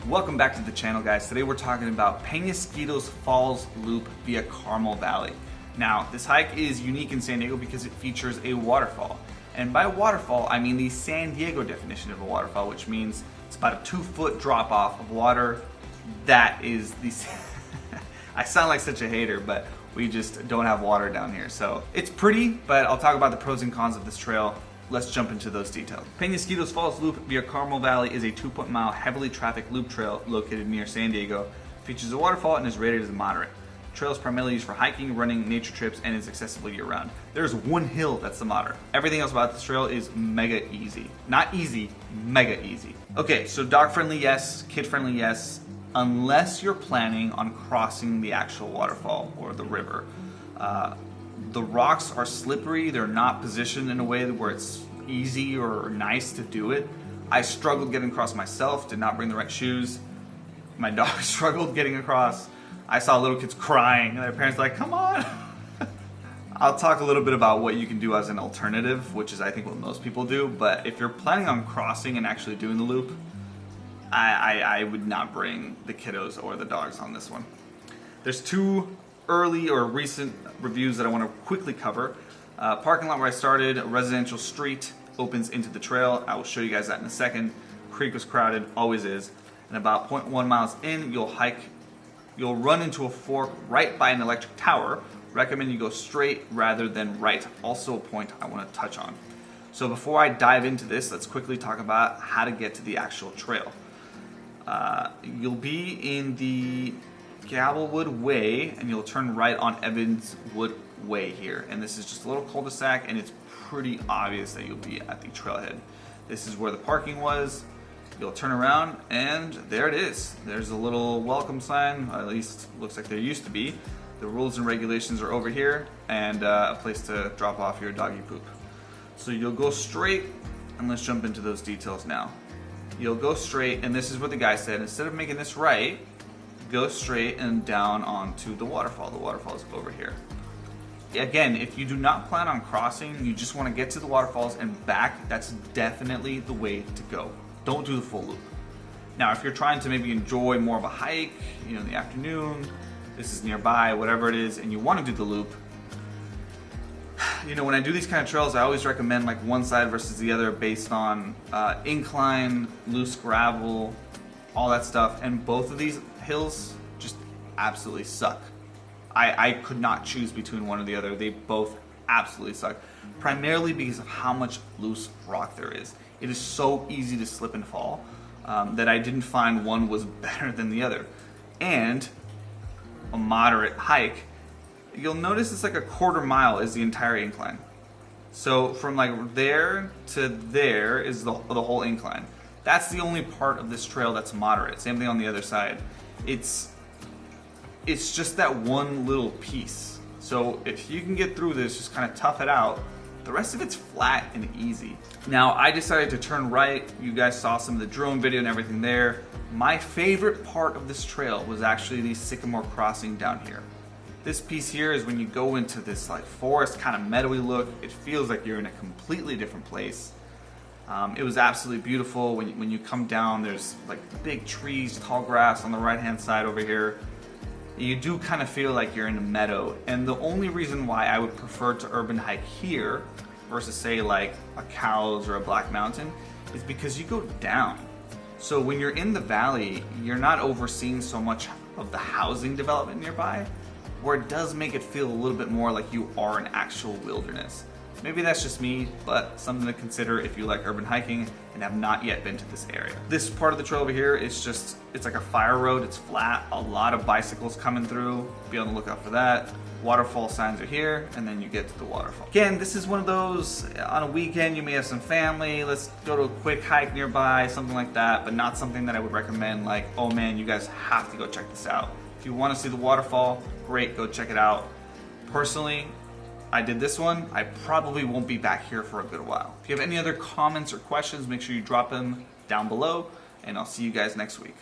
Welcome back to the channel, guys. Today we're talking about Penasquitos Falls Loop via Carmel Valley. Now, this hike is unique in San Diego because it features a waterfall. And by waterfall, I mean the San Diego definition of a waterfall, which means it's about a 2-foot drop off of water. That is the... I sound like such a hater, but we just don't have water down here. So it's pretty, but I'll talk about the pros and cons of this trail. Let's jump into those details. Penasquitos Falls Loop via Carmel Valley is a 2.mile heavily trafficked loop trail located near San Diego. Features a waterfall and is rated as moderate. The trail is primarily used for hiking, running, nature trips, and is accessible year-round. There's one hill that's the moderate. Everything else about this trail is mega easy. Not easy, mega easy. Okay, so dog-friendly, yes. Kid-friendly, yes. Unless you're planning on crossing the actual waterfall or the river. The rocks are slippery. They're not positioned in a way where it's easy or nice to do it. I struggled getting across myself, did not bring the right shoes. My dog struggled getting across. I saw little kids crying and their parents like, come on. I'll talk a little bit about what you can do as an alternative, which is I think what most people do. But if you're planning on crossing and actually doing the loop, I would not bring the kiddos or the dogs on this one. There's two early or recent reviews that I want to quickly cover. Parking lot where I started, a residential street opens into the trail. I will show you guys that in a second. Creek was crowded, always is. And about 0.1 miles in, you'll run into a fork right by an electric tower. Recommend you go straight rather than right. Also a point I want to touch on. So before I dive into this, let's quickly talk about how to get to the actual trail. You'll be in the 𝐥𝐤𝐤𝐿 Way, and you'll turn right on �𝐸𝐴𝐵𝑒𝑛swood Way here. And this is just a little cul-de-sac, and it's pretty obvious that you'll be at the trailhead. This is where the parking was. you'll turn around and there it is. There's a little welcome sign, at least looks like there used to be. The rules and regulations are over here, and a place to drop off your doggy poop. So you'll go straight, and let's jump into those details now. You'll go straight, and this is what the guy said, instead of making this right, go straight and down onto the waterfall. The waterfall is over here. Again, if you do not plan on crossing, you just want to get to the waterfalls and back, that's definitely the way to go. Don't do the full loop. Now, if you're trying to maybe enjoy more of a hike, in the afternoon, this is nearby, whatever it is, and you want to do the loop, when I do these kind of trails, I always recommend like one side versus the other based on incline, loose gravel, all that stuff, and both of these hills just absolutely suck. I could not choose between one or the other. They both absolutely suck, primarily because of how much loose rock there is. It is so easy to slip and fall that I didn't find one was better than the other. And a moderate hike, you'll notice it's like a quarter mile is the entire incline. So from like there to there is the whole incline. That's the only part of this trail that's moderate. Same thing on the other side. It's just that one little piece. So if you can get through this, just kind of tough it out, the rest of it's flat and easy. Now I decided to turn right. You guys saw some of the drone video and everything there. My favorite part of this trail was actually the sycamore crossing down here. This piece here is when you go into this like forest kind of meadowy look. It feels like you're in a completely different place. It was absolutely beautiful. When you come down, there's like big trees, tall grass on the right hand side over here. You do kind of feel like you're in a meadow, and the only reason why I would prefer to urban hike here versus say like a Cowles or a Black Mountain is because you go down. So when you're in the valley, you're not overseeing so much of the housing development nearby, where it does make it feel a little bit more like you are in actual wilderness. Maybe that's just me, but something to consider if you like urban hiking and have not yet been to this area. This part of the trail over here is it's like a fire road, it's flat, a lot of bicycles coming through, be on the lookout for that. Waterfall signs are here, and then you get to the waterfall. Again, this is one of those, on a weekend you may have some family, let's go to a quick hike nearby, something like that, but not something that I would recommend like, oh man, you guys have to go check this out. If you want to see the waterfall, great, go check it out. Personally, I did this one. I probably won't be back here for a good while. If you have any other comments or questions, make sure you drop them down below, and I'll see you guys next week.